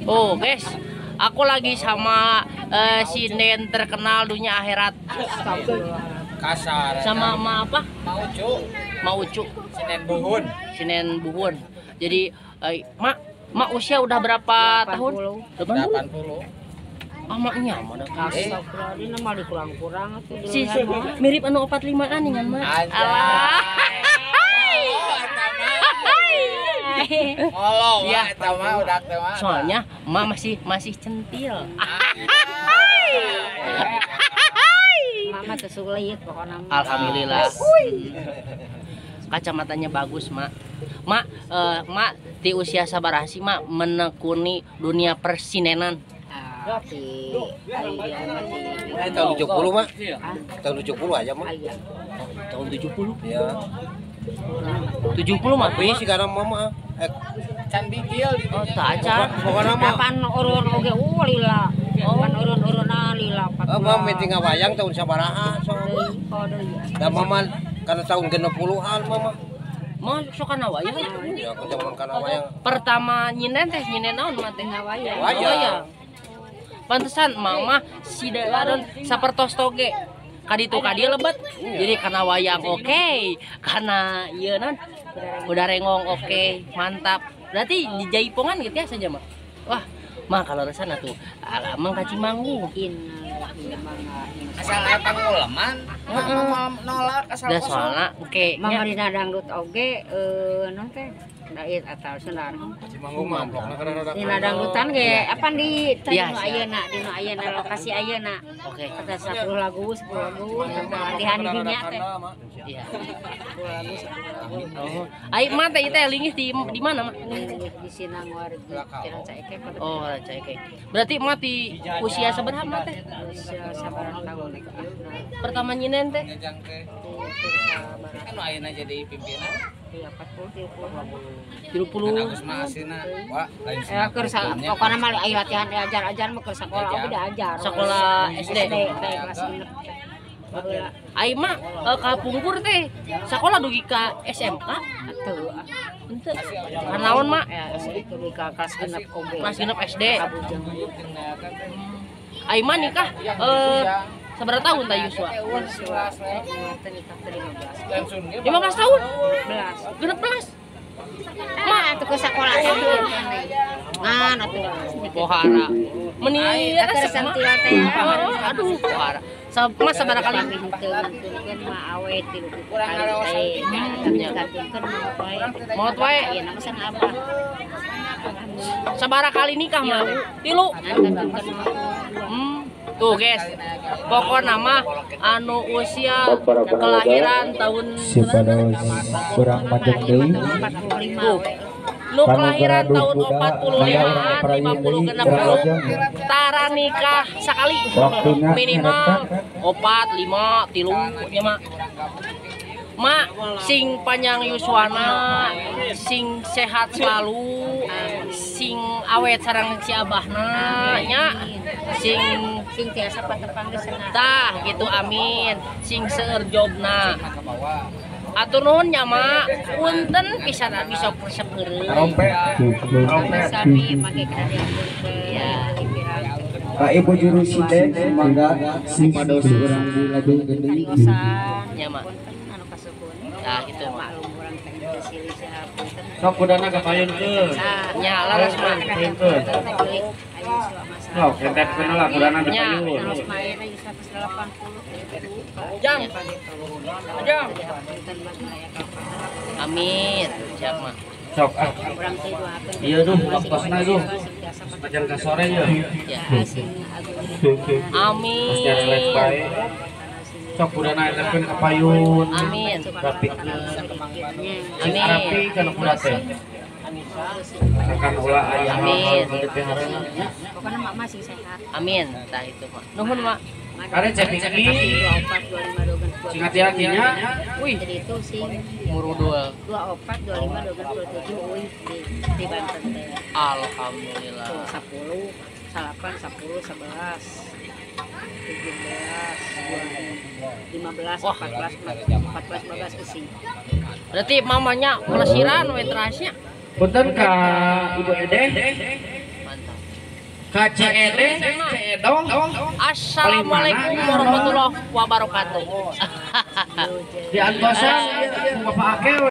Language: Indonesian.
Oh guys, aku lagi sama sinden terkenal dunia akhirat. Kasar. Sama Ma apa? Ma Ucu. Sinen Buhun. Jadi Ma usia udah berapa tahun? 80. Maknya mana kasar. Ini mah dikurang-kurang atuh. Si mirip anu 45-an dengan Ma. Alah. Oh, ya, eta mah udah teh mah. Soalnya Ma masih centil. Mama teh sulit pokona. Alhamdulillah. Kacamatanya bagus, Mak. Mak di usia sabaraha sih, Mak, menekuni dunia persinenan? Tahun 70, Mak. Tahun 70 aja, Mak. Tahun 70? Ya. 70, Mak. Tapi sih karena Mama can bigil gitu. Oh, tak aja. Pokoknya mah Kapan urun oge lila. Kapan urun lila 40. Mama meeting wayang tahun sabaraha so. Da Mama karena tahun 60-an Mama. Mau sok kana wayang? Ya, zaman kana wayang. Pertama nyinen naon mah teh wayang. Wayang. Pantesan Mama si Daron sapertos toge. Kaditu kadieu lebet. Jadi kana wayang oke, kana ieu non udah rengong oke, mantap. Berarti di Jaipongan gitu ya saja, Mak. Wah, Mak kalau resana tuh Amang Kacimanggu. Asal eta nguleman, Mama nolak asal Da soalna oke. Mama dina dangdut oge non teh dait atal seunar. Cimanggu mah blokna kada Dina dangdutan ge apa di Iya, dina ayeuna lokasi ayeuna. Oke. Kata 10 lagu latihan di dinya teh. Iya. 10 lagu 10 lagu. Oh, ai mah teh teh lingis di mana, Mak? Di Sinangwar di Jalan Caeke. Oh, Caeke. Berarti Mak di usia seberapa Mak teh? Usia sabaran tahun. Pertama nyinen teh? Kan ayeuna jadi pimpinan. 40 Agus mah asina. Wah, lain keur pokona mah aya latihan ajar mah keur sakola oge diajar. Sekolah SD. Kelas 6. Ai mah ka Pungkur teh sakola dugi ka SMK Atuh. henteu. Kanaon Mak? Itu di kelas 6 oge. Kelas 6 SD. Kabujang. Ai mah nikah seberapa tahun tah Yuswa? 15 15 tahun? 11. 16. Mah atuh ke sakola itu. Ngan atuh. Pohara. Meni Atuh santil teh. Aduh, pohara. Mas sabaraha kali? Henteu ngantunkeun mah awet tilu kali teh. Gantunkeun Maot wae. Ieu nama sana abah. Sabaraha kali nikah mah? 3. Tuh guys, pokoknya mah anu usia kelahiran tahun kurang macet deui. tuh nu kelahiran tahun 45-an 50 genep tara nikah sekali minimal 4 5 3 nya mah. Mak sing panjang yuswana, sing sehat selalu, sing awet sareng si abahna nya, sing tiasa patepang geusna. tah gitu amin, sing seueur jobna. Atur nuhun nya Mak, punten pisan abi sok resep heureun. Sabi make kana ya Pak Ibu Juru Sinden mangga simados urang diladeunkeun deui. Nya Mak. anu kasukun. Nah gitu Mak. Maklum urang teh silih sehat. Sok budana kapayunkeun. Nya laras Mak. Payunkeun. Sok entetkeun lah budana dipayun. Terus main aja 180. Jang. Jang. Amin. Siap Mak. Sok Urang teh doakeun. Iya duh, ongkosna duh. Pajan ka sore ya. Ya. Sing Amin. Pasti relek bae. Sok budana entetkeun kapayun. Amin. Rapikeun. Sing Amin. arapi kana kuda teh. Akan ulah aya Amin. hal-hal di hareuna. Pokoknya mak masih sehat. Amin. Tah itu Mak. Nuhun Mak. Kare cek iki 24 25 sing hati-hatinya. Wih, jadi itu sing ngurudul. 24 25 27 wih di Banten teh. Alhamdulillah. 10 salapan 10 11 17 15 Wah. 14 15 isi. Berarti mamanya pelesiran we terasnya. Punten ka Ibu Ede. Mantap. KCED, Cedong. Assalamualaikum warahmatullahi wabarakatuh. Di Antosan, Bapak Akel.